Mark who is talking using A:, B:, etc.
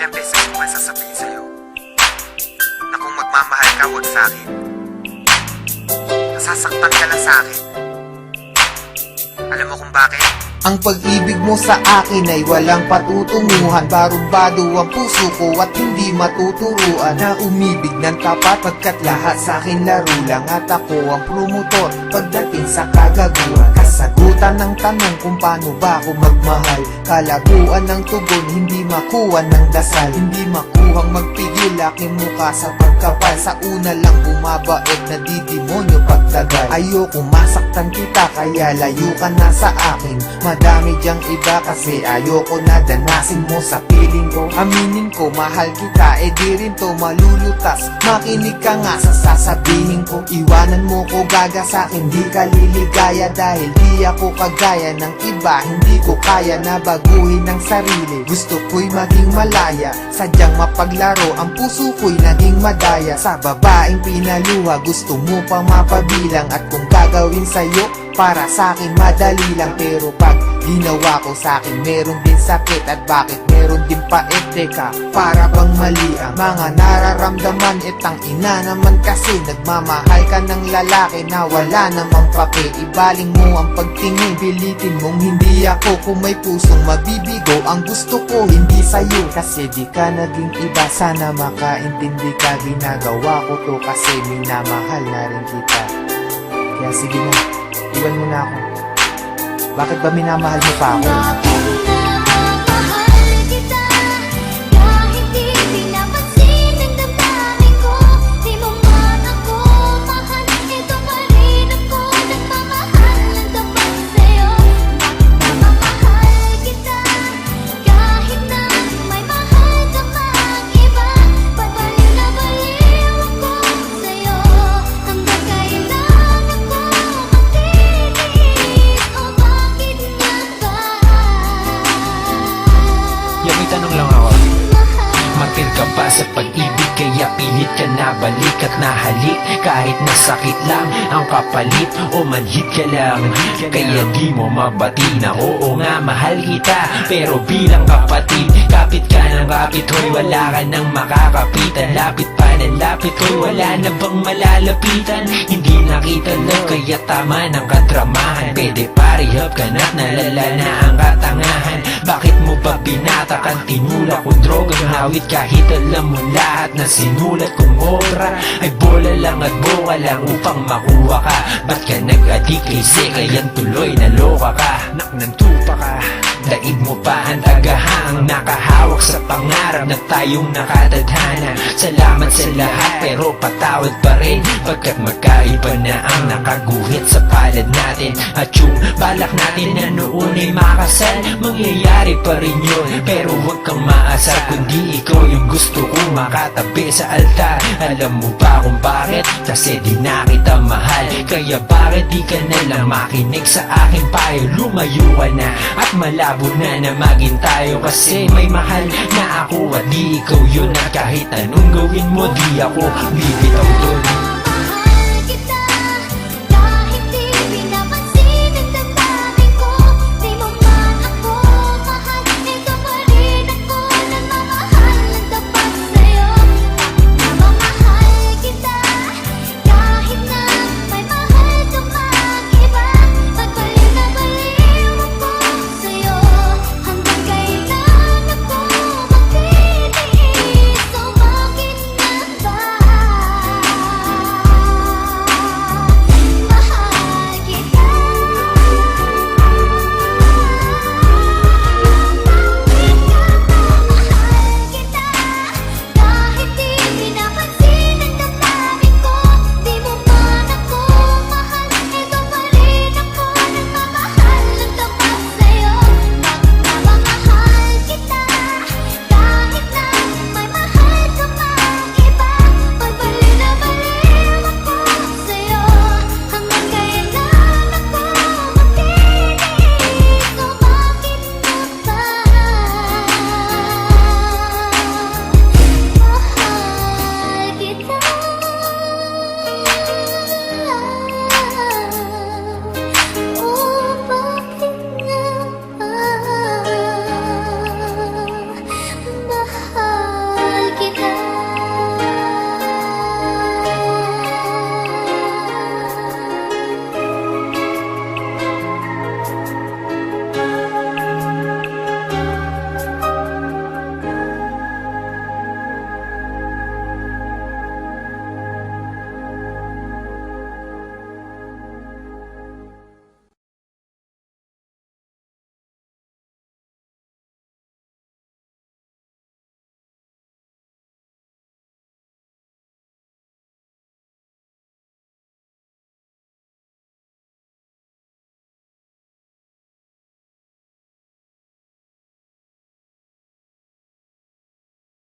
A: Ilang beses ko ba sasabihin sa'yo na kung magmamahal ka, huwag sa'kin. Nasasaktan ka lang sa'kin. Alam mo kung bakit?
B: Ang pag-ibig mo sa akin ay walang patutunguhan. Barumbado ang puso ko at hindi matuturuan na umibig ng tapat, pagkat lahat sa akin laro lang. At ako ang promotor pagdating sa kagaguhan. Kasagutan ng tanong kung paano ba ako magmahal. Kalaguan ng tugon, hindi makuha ng dasal. Hindi makuhang magpigil aking mukha sa pagkapal. Sa una lang bumabait na didemonyo pagtagal. Ayoko masaktan kita kaya layo ka na sa akin. Madami diyang iba kasi ayoko na danasin mo sa piling ko. Aminin ko mahal kita, di rin to malulutas. Makinig ka nga sa sasabihin ko. Iwanan mo ko gaga sa'kin, di ka liligaya. Dahil di ako kagaya ng iba, hindi ko kaya na baguhin ang sarili. Gusto ko'y maging malaya, sadyang mapaglaro. Ang puso ko'y naging madaya. Sa babaeng pinaluha, gusto mo pang mapabilang. At kung gagawin sa'yo, para sa'kin madali lang. Pero pag ginawa ko sa'kin, meron din sakit. At bakit meron din pait? Teka, para bang mali ang mga nararamdaman? Itang ina naman kasi nagmamahal ka ng lalaki na wala namang pake. Ibaling mo ang pagtingin, pilitin mong hindi ako. Kung may pusong mabibigo, ang gusto ko hindi sa'yo. Kasi di ka naging iba, sana makaintindi ka. Ginagawa ko to kasi minamahal na rin kita. Kaya sige na, iwan mo na ako. Bakit ba minamahal mo pa ako?
C: Tanong lang ako, martir ka ba sa pag-ibig? Kaya pilit ka na balik at nahalik. Kahit nasakit lang ang kapalit o manhit ka lang. Kaya di mo mabati na oo nga mahal kita. Pero bilang kapatid, kapit ka ng kapit. Hoy wala ka nang makakapitan. Lapit pa ng lapit. Hoy wala na bang malalapitan? Hindi nakita lang kaya tama ng kadramahan. Pwede parihab ka na't nalala na ang katangahan. Bakit mo ba binatakan? Tinulak kong drogang hawit kahit alam mo lahat na sinulat kong obra ay bola lang at boka lang upang makuha ka. Ba't ka nag-adik kay Sekayan tuloy naloka ka? Naknantupa ka, daig mo pa ang tagahang nakahawak sa pangarap na tayong nakatadhana. Salamat sa lahat pero patawad pa rin pagkat magkaiba na ang nakaguhit sa palad natin. At yung balak natin na noon ay makasal, mangyayari pa rin yun. Pero huwag kang maasar kundi ikaw yung gusto kong makatabi sa altar. Alam mo ba kung bakit? Kasi di na kita mahal. Kaya bakit di ka nalang makinig sa aking payo? Lumayo ka na at malabo na na maging tayo. Kasi may mahal na ako at di ikaw yun. At kahit anong gawin mo di ako bibitaw doon.